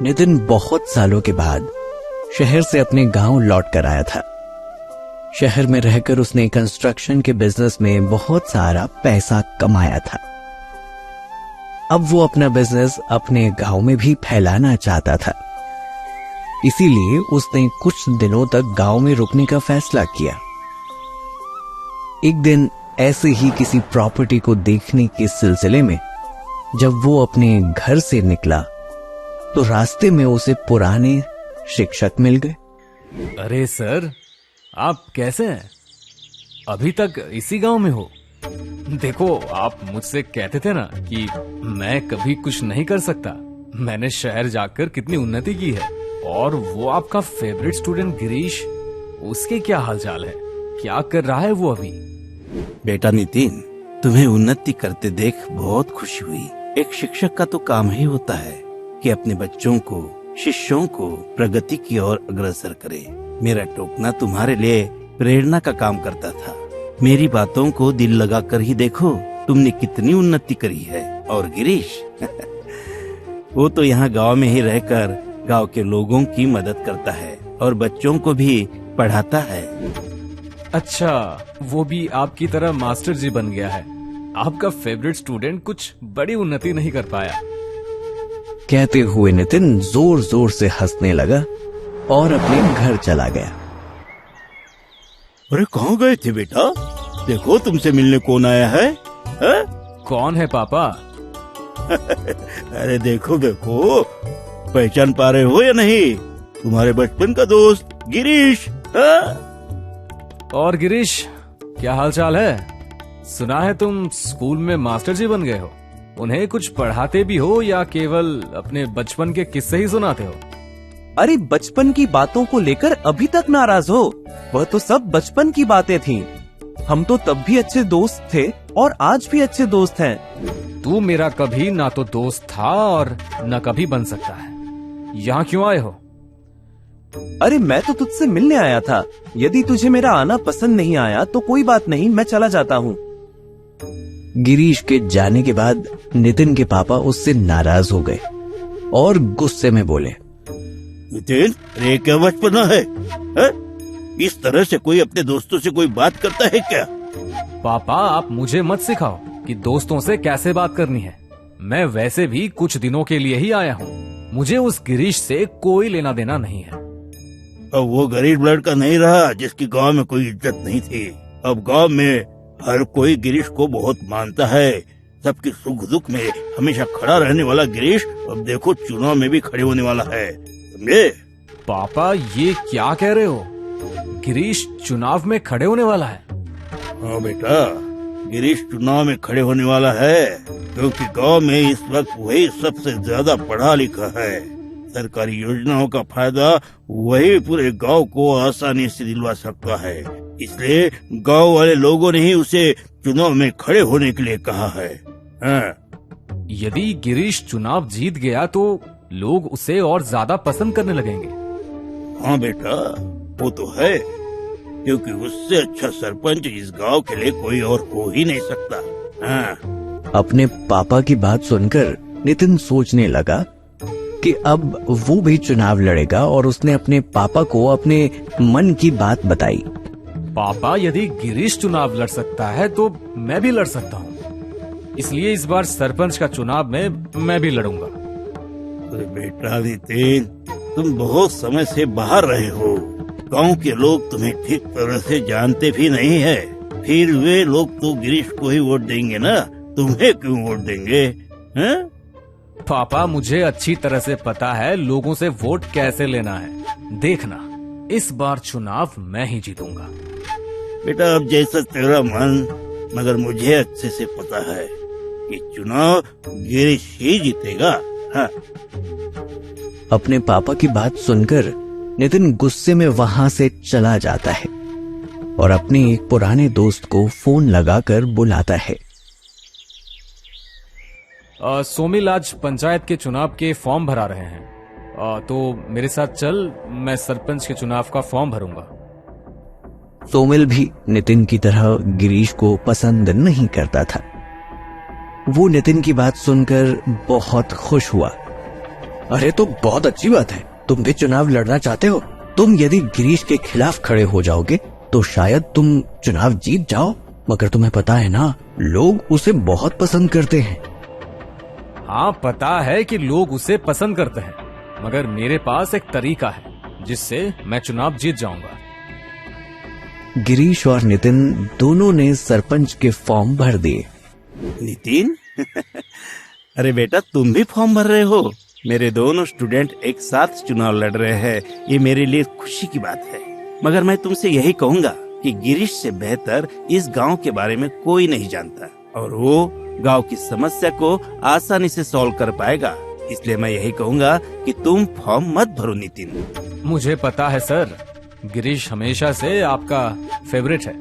नितिन बहुत सालों के बाद शहर से अपने गांव लौट कर आया था। शहर में रहकर उसने कंस्ट्रक्शन के बिजनेस में बहुत सारा पैसा कमाया था। अब वो अपना बिजनेस अपने गांव में भी फैलाना चाहता था। इसीलिए उसने कुछ दिनों तक गांव में रुकने का फैसला किया। एक दिन ऐसे ही किसी प्रॉपर्टी को देखने के सिलसिले में जब वो अपने घर से निकला तो रास्ते में उसे पुराने शिक्षक मिल गए। अरे सर, आप कैसे हैं? अभी तक इसी गांव में हो? देखो, आप मुझसे कहते थे ना कि मैं कभी कुछ नहीं कर सकता। मैंने शहर जाकर कितनी उन्नति की है। और वो आपका फेवरेट स्टूडेंट गिरीश, उसके क्या हालचाल है? क्या कर रहा है वो अभी? बेटा नितिन, तुम्हें उन्नति करते देख बहुत खुशी हुई। एक शिक्षक का तो काम ही होता है कि अपने बच्चों को, शिष्यों को प्रगति की ओर अग्रसर करे। मेरा टोकना तुम्हारे लिए प्रेरणा का काम करता था। मेरी बातों को दिल लगाकर ही देखो, तुमने कितनी उन्नति करी है। और गिरीश वो तो यहाँ गांव में ही रहकर गांव के लोगों की मदद करता है और बच्चों को भी पढ़ाता है। अच्छा, वो भी आपकी तरह मास्टर जी बन गया है। आपका फेवरेट स्टूडेंट कुछ बड़ी उन्नति नहीं कर पाया। कहते हुए नितिन जोर जोर से हंसने लगा और अपने घर चला गया। अरे कहाँ गए थे बेटा? देखो तुमसे मिलने कौन आया है? कौन है पापा? अरे देखो देखो, पहचान पा रहे हो या नहीं? तुम्हारे बचपन का दोस्त गिरीश। और गिरीश, क्या हालचाल है? सुना है तुम स्कूल में मास्टर जी बन गए हो। उन्हें कुछ पढ़ाते भी हो या केवल अपने बचपन के किस्से ही सुनाते हो? अरे बचपन की बातों को लेकर अभी तक नाराज हो? वह तो सब बचपन की बातें थीं। हम तो तब भी अच्छे दोस्त थे और आज भी अच्छे दोस्त हैं। तू मेरा कभी ना तो दोस्त था और न कभी बन सकता है। यहाँ क्यों आए हो? अरे मैं तो तुझसे मिलने आया था। यदि तुझे मेरा आना पसंद नहीं आया तो कोई बात नहीं, मैं चला जाता हूँ। गिरीश के जाने के बाद नितिन के पापा उससे नाराज हो गए और गुस्से में बोले, नितिन, ये क्या बचपना है? इस तरह से कोई अपने दोस्तों से कोई बात करता है क्या? पापा, आप मुझे मत सिखाओ कि दोस्तों से कैसे बात करनी है। मैं वैसे भी कुछ दिनों के लिए ही आया हूँ। मुझे उस गिरीश से कोई लेना देना नहीं है। अब वो गरीब लड़का नहीं रहा जिसकी गांव में कोई इज्जत नहीं थी। अब गांव में हर कोई गिरीश को बहुत मानता है। सबकी सुख दुख में हमेशा खड़ा रहने वाला गिरीश अब देखो चुनाव में भी खड़े होने वाला है, समझे? पापा, ये क्या कह रहे हो? गिरीश चुनाव में खड़े होने वाला है? हाँ बेटा, गिरीश चुनाव में खड़े होने वाला है क्योंकि गांव में इस वक्त वही सबसे ज्यादा पढ़ा लिखा है। सरकारी योजनाओं का फायदा वही पूरे गांव को आसानी से दिलवा सकता है। इसलिए गांव वाले लोगों ने ही उसे चुनाव में खड़े होने के लिए कहा है। यदि गिरीश चुनाव जीत गया तो लोग उसे और ज्यादा पसंद करने लगेंगे। हाँ बेटा, वो तो है, क्योंकि उससे अच्छा सरपंच इस गांव के लिए कोई और हो ही नहीं सकता। अपने पापा की बात सुनकर नितिन सोचने लगा कि अब वो भी चुनाव लड़ेगा और उसने अपने पापा को अपने मन की बात बताई। पापा, यदि गिरीश चुनाव लड़ सकता है तो मैं भी लड़ सकता हूँ। इसलिए इस बार सरपंच का चुनाव में मैं भी लड़ूंगा। अरे बेटा नितिन, तुम बहुत समय से बाहर रहे हो। गांव के लोग तुम्हें ठीक तरह से जानते भी नहीं है। फिर वे लोग तो गिरीश को ही वोट देंगे ना, तुम्हें क्यों वोट देंगे? पापा, मुझे अच्छी तरह से पता है लोगों से वोट कैसे लेना है। देखना, इस बार चुनाव मैं ही जीतूंगा। बेटा, अब जैसा तेरा मन, मगर मुझे अच्छे से पता है कि चुनाव गिरीश ही जीतेगा। हाँ। अपने पापा की बात सुनकर नितिन गुस्से में वहां से चला जाता है और अपने एक पुराने दोस्त को फोन लगाकर बुलाता है। सोमिल, आज पंचायत के चुनाव के फॉर्म भरा रहे हैं, तो मेरे साथ चल, मैं सरपंच के चुनाव का फॉर्म भरूंगा। सोमिल भी नितिन की तरह गिरीश को पसंद नहीं करता था। वो नितिन की बात सुनकर बहुत खुश हुआ अरे तो बहुत अच्छी बात है, तुम भी चुनाव लड़ना चाहते हो। तुम यदि गिरीश के खिलाफ खड़े हो जाओगे तो शायद तुम चुनाव जीत जाओ, मगर तुम्हें पता है ना, लोग उसे बहुत पसंद करते हैं। हाँ, पता है कि लोग उसे पसंद करते हैं, मगर मेरे पास एक तरीका है जिससे मैं चुनाव जीत जाऊंगा। गिरीश और नितिन दोनों ने सरपंच के फॉर्म भर दिए। नितिन अरे बेटा, तुम भी फॉर्म भर रहे हो? मेरे दोनों स्टूडेंट एक साथ चुनाव लड़ रहे हैं, ये मेरे लिए खुशी की बात है। मगर मैं तुमसे यही कहूंगा कि गिरीश से बेहतर इस गांव के बारे में कोई नहीं जानता, और वो गांव की समस्या को आसानी से सॉल्व कर पाएगा। इसलिए मैं यही कहूंगा कि तुम फॉर्म मत भरो नितिन। मुझे पता है सर, गिरीश हमेशा से आपका फेवरेट है।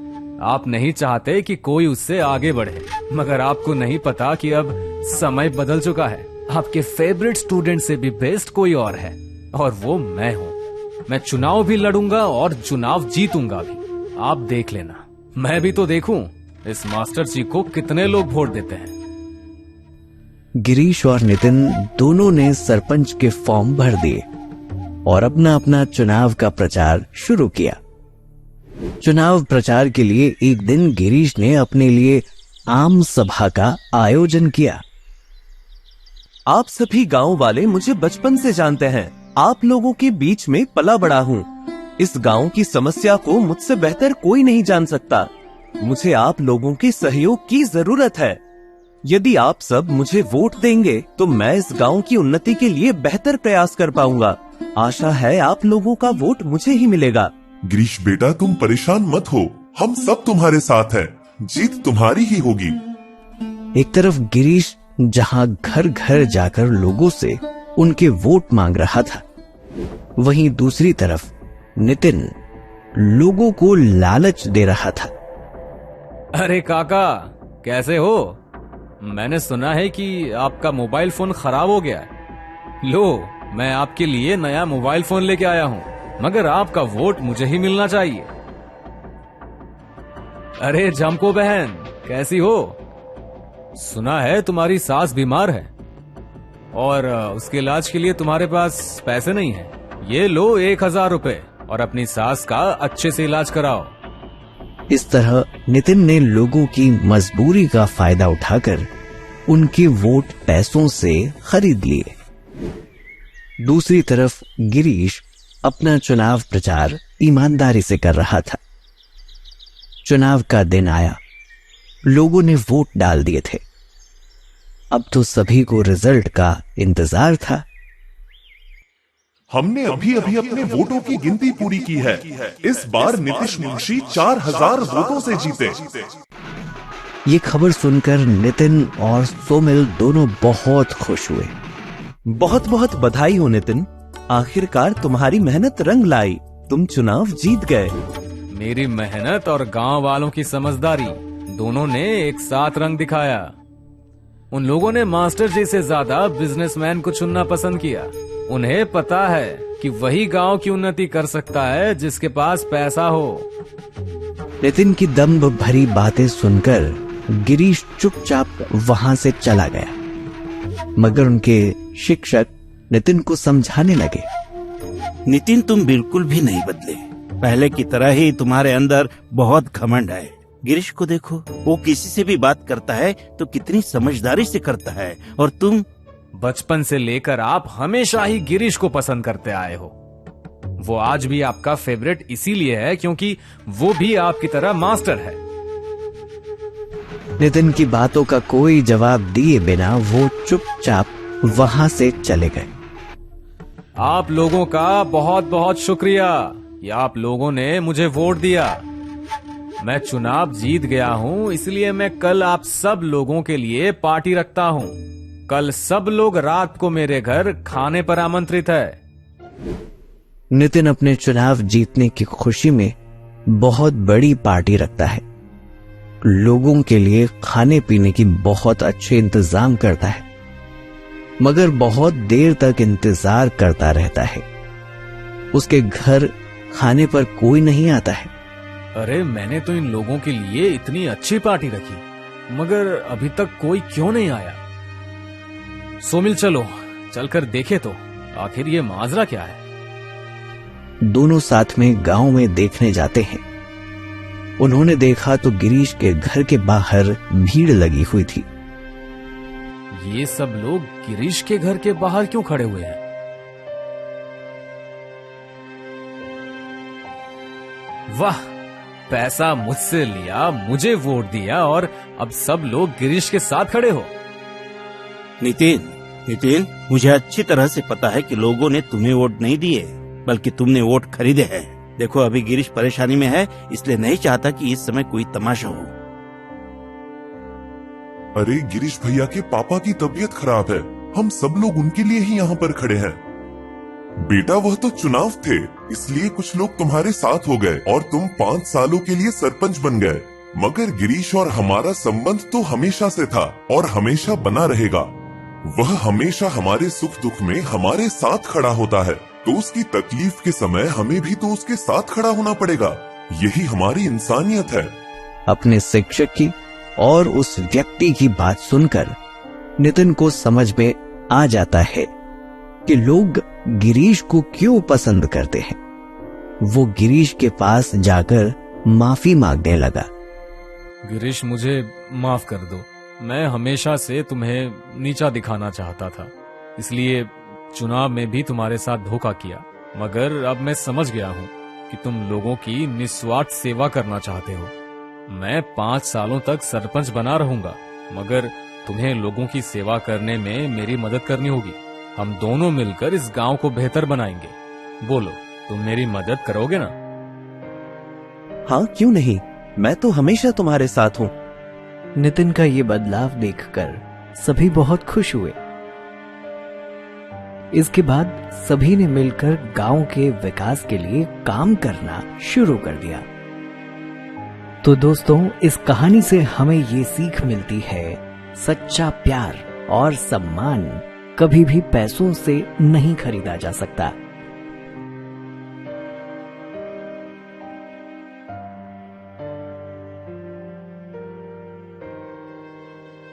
आप नहीं चाहते कि कोई उससे आगे बढ़े, मगर आपको नहीं पता कि अब समय बदल चुका है। आपके फेवरेट स्टूडेंट से भी बेस्ट कोई और है, और वो मैं हूँ। मैं चुनाव भी लड़ूंगा और चुनाव जीतूंगा भी। आप देख लेना, मैं भी तो देखूं इस मास्टर जी को कितने लोग वोट देते हैं। गिरीश और नितिन दोनों ने सरपंच के फॉर्म भर दिए और अपना अपना चुनाव का प्रचार शुरू किया। चुनाव प्रचार के लिए एक दिन गिरीश ने अपने लिए आम सभा का आयोजन किया। आप सभी गांव वाले मुझे बचपन से जानते हैं। आप लोगों के बीच में पला बड़ा हूँ। इस गांव की समस्या को मुझसे बेहतर कोई नहीं जान सकता। मुझे आप लोगों के सहयोग की जरूरत है। यदि आप सब मुझे वोट देंगे तो मैं इस गांव की उन्नति के लिए बेहतर प्रयास कर पाऊंगा। आशा है आप लोगों का वोट मुझे ही मिलेगा। गिरीश बेटा, तुम परेशान मत हो, हम सब तुम्हारे साथ हैं। जीत तुम्हारी ही होगी। एक तरफ गिरीश जहां घर घर जाकर लोगों से उनके वोट मांग रहा था, वहीं दूसरी तरफ नितिन लोगों को लालच दे रहा था। अरे काका, कैसे हो? मैंने सुना है कि आपका मोबाइल फोन खराब हो गया है। लो, मैं आपके लिए नया मोबाइल फोन लेके आया हूँ, मगर आपका वोट मुझे ही मिलना चाहिए। अरे जमको बहन, कैसी हो? सुना है तुम्हारी सास बीमार है और उसके इलाज के लिए तुम्हारे पास पैसे नहीं है। ये लो 1000 रुपए और अपनी सास का अच्छे से इलाज कराओ। इस तरह नितिन ने लोगों की मजबूरी का फायदा उठाकर उनके वोट पैसों से खरीद लिए। दूसरी तरफ गिरीश अपना चुनाव प्रचार ईमानदारी से कर रहा था। चुनाव का दिन आया, लोगों ने वोट डाल दिए थे। अब तो सभी को रिजल्ट का इंतजार था। हमने अभी अभी अपने वोटों की गिनती पूरी की है। इस बार नीतीश मुंशी 4000 वोटों से जीते। ये खबर सुनकर नितिन और सोमिल दोनों बहुत खुश हुए। बहुत बहुत बधाई हो नितिन, आखिरकार तुम्हारी मेहनत रंग लाई। तुम चुनाव जीत गए। मेरी मेहनत और गांव वालों की समझदारी दोनों ने एक साथ रंग दिखाया। उन लोगों ने मास्टर जी से ज्यादा बिजनेसमैन को चुनना पसंद किया। उन्हें पता है कि वही गांव की उन्नति कर सकता है जिसके पास पैसा हो। नितिन की दम्भ भरी बातें सुनकर गिरीश चुपचाप वहां से चला गया, मगर उनके शिक्षक नितिन को समझाने लगे। नितिन, तुम बिल्कुल भी नहीं बदले। पहले की तरह ही तुम्हारे अंदर बहुत घमंड है। गिरीश को देखो, वो किसी से भी बात करता है तो कितनी समझदारी से करता है, और तुम बचपन से लेकर आप हमेशा ही गिरीश को पसंद करते आए हो। वो आज भी आपका फेवरेट इसीलिए है क्योंकि वो भी आपकी तरह मास्टर है। नितिन की बातों का कोई जवाब दिए बिना वो चुपचाप वहां से चले गए। आप लोगों का बहुत बहुत शुक्रिया कि आप लोगों ने मुझे वोट दिया। मैं चुनाव जीत गया हूं, इसलिए मैं कल आप सब लोगों के लिए पार्टी रखता हूं। कल सब लोग रात को मेरे घर खाने पर आमंत्रित है। नितिन अपने चुनाव जीतने की खुशी में बहुत बड़ी पार्टी रखता है। लोगों के लिए खाने पीने की बहुत अच्छे इंतजाम करता है, मगर बहुत देर तक इंतजार करता रहता है। उसके घर खाने पर कोई नहीं आता है। अरे, मैंने तो इन लोगों के लिए इतनी अच्छी पार्टी रखी, मगर अभी तक कोई क्यों नहीं आया? सोमिल, चलो चलकर देखे तो आखिर ये माजरा क्या है? दोनों साथ में गांव में देखने जाते हैं। उन्होंने देखा तो गिरीश के घर के बाहर भीड़ लगी हुई थी। ये सब लोग गिरीश के घर के बाहर क्यों खड़े हुए हैं? वाह, पैसा मुझसे लिया, मुझे वोट दिया और अब सब लोग गिरीश के साथ खड़े हो। नितिन, मुझे अच्छी तरह से पता है कि लोगों ने तुम्हें वोट नहीं दिए, बल्कि तुमने वोट खरीदे हैं। देखो, अभी गिरीश परेशानी में है, इसलिए नहीं चाहता कि इस समय कोई तमाशा हो। अरे गिरीश भैया के पापा की तबीयत खराब है, हम सब लोग उनके लिए ही यहाँ पर खड़े हैं। बेटा, वह तो चुनाव थे, इसलिए कुछ लोग तुम्हारे साथ हो गए और तुम 5 सालों के लिए सरपंच बन गए। मगर गिरीश और हमारा संबंध तो हमेशा से था और हमेशा बना रहेगा। वह हमेशा हमारे सुख दुख में हमारे साथ खड़ा होता है, तो उसकी तकलीफ के समय हमें भी तो उसके साथ खड़ा होना पड़ेगा। यही हमारी इंसानियत है। अपने शिक्षक की और उस व्यक्ति की बात सुनकर नितिन को समझ में आ जाता है कि लोग गिरीश को क्यों पसंद करते हैं। वो गिरीश के पास जाकर माफी मांगने लगा। गिरीश, मुझे माफ कर दो। मैं हमेशा से तुम्हें नीचा दिखाना चाहता था, इसलिए चुनाव में भी तुम्हारे साथ धोखा किया। मगर अब मैं समझ गया हूँ कि तुम लोगों की निस्वार्थ सेवा करना चाहते हो। मैं 5 सालों तक सरपंच बना रहूंगा, मगर तुम्हें लोगों की सेवा करने में मेरी मदद करनी होगी। हम दोनों मिलकर इस गांव को बेहतर बनाएंगे। बोलो, तुम मेरी मदद करोगे ना? हाँ, क्यों नहीं, मैं तो हमेशा तुम्हारे साथ हूँ। नितिन का ये बदलाव देखकर सभी बहुत खुश हुए। इसके बाद सभी ने मिलकर गांव के विकास के लिए काम करना शुरू कर दिया। तो दोस्तों, इस कहानी से हमें ये सीख मिलती है, सच्चा प्यार और सम्मान कभी भी पैसों से नहीं खरीदा जा सकता।